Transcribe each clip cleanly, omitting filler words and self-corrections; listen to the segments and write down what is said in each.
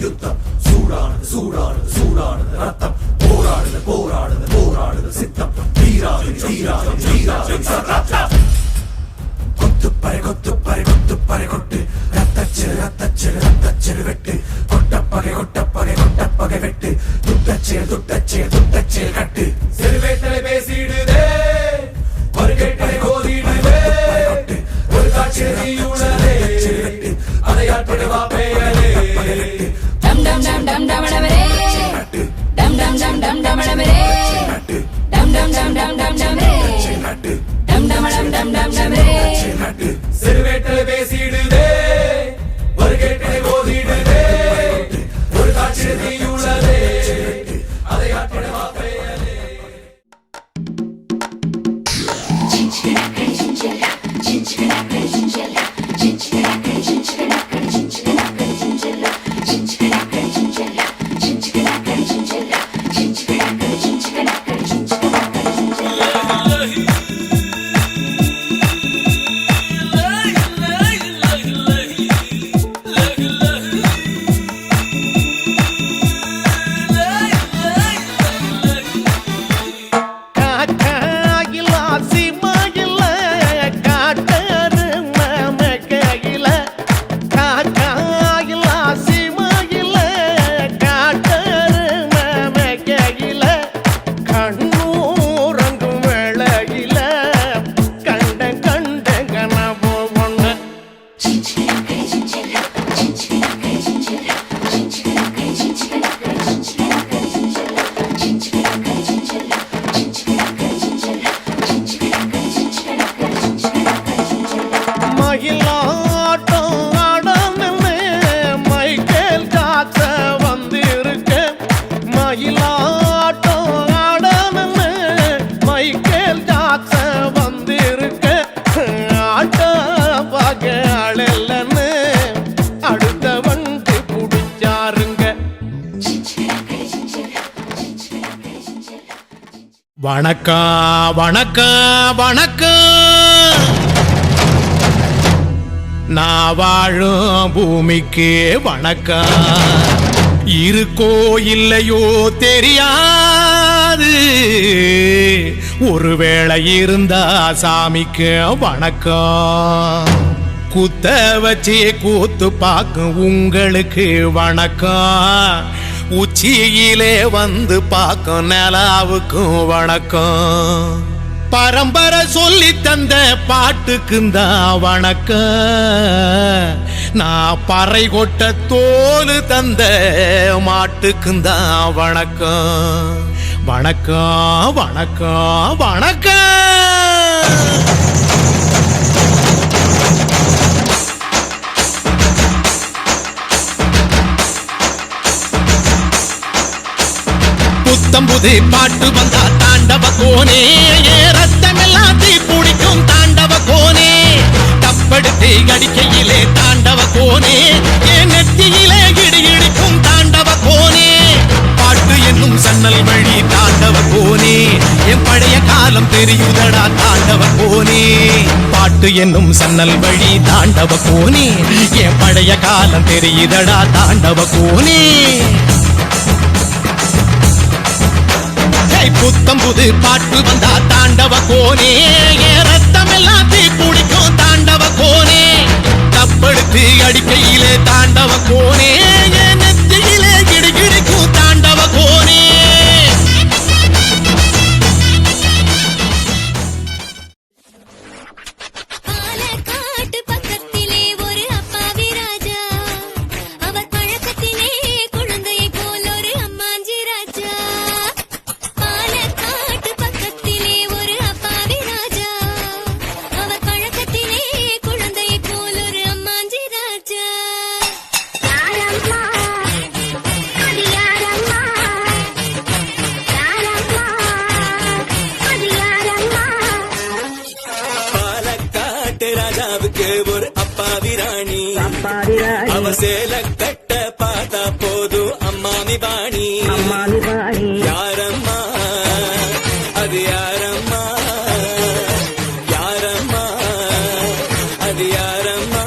யுத்தம் சூடானது சூடானது சூடானது ரத்தம் போராடுது போராடுது போராடுது சித்தம் தீராது தீராது தீராது ரத்தம் கொத்துப்பறை கொத்துப்பறை கொத்துப்பறை கொட்டு ரத்தச்சிறு ரத்தச்சிறு ரத்தச்சிறு வெட்டு கொட்டப்பகை கொட்டப்பகை கொட்டப்பகை வெட்டு துட்டச்சேர் துட்டச்சேர் துட்டச்சேர் கட்டு சிறுவேட்டலை பேசிடுதே ஒரு கேட்டலை கோதிடுதே ஒரு காட்சி உள்ளதே அதை ஆட்படுவா பெயரே டம் டம் டம் டம் டமடமரே டம் டம் டம் டம் டமடமரே டம் டம் டம் டம் டம் டமரே டம் டம் டம் டம் டம் டமரே சிறுவேட்டலை பேசிடுதே ஒரு கேட்டலை கோதிடுதே ஒரு காட்சி உள்ளதே அதை ஆட்படுவா பெயரே வணக்கம் வணக்கம் வணக்கம். நான் வாழும் பூமிக்கு வணக்கம். இருக்கோ இல்லையோ தெரியாது, ஒருவேளை இருந்தா சாமிக்கு வணக்கம். குத்த வச்சு கூத்து பார்க்கும் உங்களுக்கு வணக்கம். உச்சியிலே வந்து பார்க்கும் நிலாவுக்கும் வணக்கம். பரம்பரை சொல்லி தந்த பாட்டுக்குந்தான் வணக்கம். நான் பறை கொட்ட தோல் தந்த மாட்டுக்குந்தான் வணக்கம். வணக்கம் வணக்கம் வணக்கம். புத்தம்புது பாட்டு வந்தா தாண்டவ கோனே, ரத்தமெல்லாம் தீ பிடிக்கும் தாண்டவ கோனே. தப்படுத்து அடிக்கையிலே தாண்டவ கோனே, என் நெத்தியிலே இடி இடிக்கும் தாண்டவ கோனே. பாட்டு என்னும் சன்னல் வழி தாண்டவ கோனே, என் பழைய காலம் தெரியுதடா தாண்டவ கோனே. பாட்டு என்னும் சன்னல் வழி தாண்டவ கோனே, என் பழைய காலம் தெரியுதடா தாண்டவ கோனே. புத்தம்புது பாட்டு வந்தா தாண்டவ கோனே, ரத்தம் எல்லாம் தீ பிடிக்கும் தாண்டவ கோனே. தப்படுத்து அடிக்கையிலே தாண்டவ கோனே, நெத்தியிலே கிடிகிடிக்கும் தாண்டவ கோனே. ஒரு அப்பாவி ராணி, அவ சேல கட்ட பார்த்தா போது அம்மாமி பாணி. யாரம்மா அது யாரம்மா, யாரம்மா அது யாரம்மா.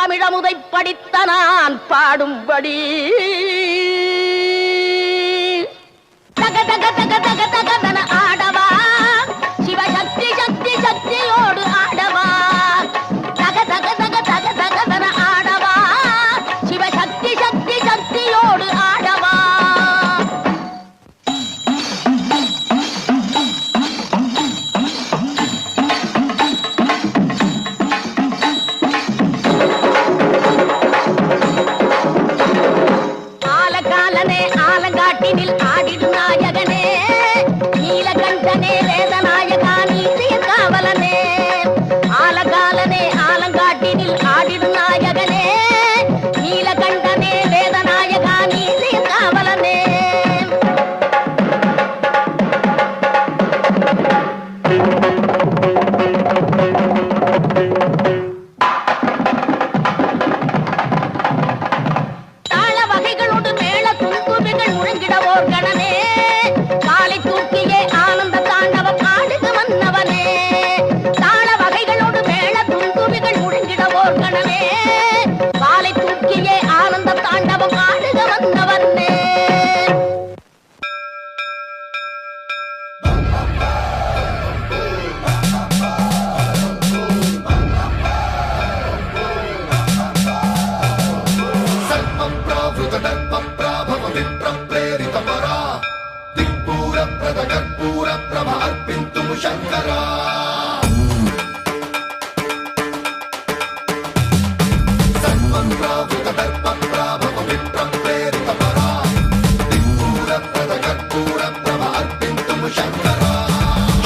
தமிழமுதை படித்த நான் பாடும்படி தக தக தக தக தகதன ஆடவா சிவசக்தி சக்தி சக்தியோடு ஆடவா தக தக தக தக தகதன ஆடவா சிவசக்தி சக்தி சக்தியோடு ஆடவா ஆலகாலனே ஆலங்காட்டினில் ஆடிடும் நாயகனே நீலகண்டனே வேதநாயகா நீதியின் காவலனே ஆலகாலனே ஆலங்காட்டினில் ஆடிடும் நாயகனே நீலகண்டனே வேதநாயகா நீதியின் காவலனே தாள வகைகளோடு மேள துந்துபிகள் முழங்கிடவோர் கணனே காலை தூக்கியே ஆனந்த தாண்டவம் ஆடுக மன்னவனே தாள வகைகளோடு மேள துந்துபிகள் முழங்கிடவோர் கணனே காலை தூக்கியே ஆனந்த தாண்டவம் ஆடுக மன்னவனே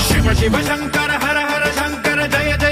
शिव शिव शंकर हर हर शंकर जय जय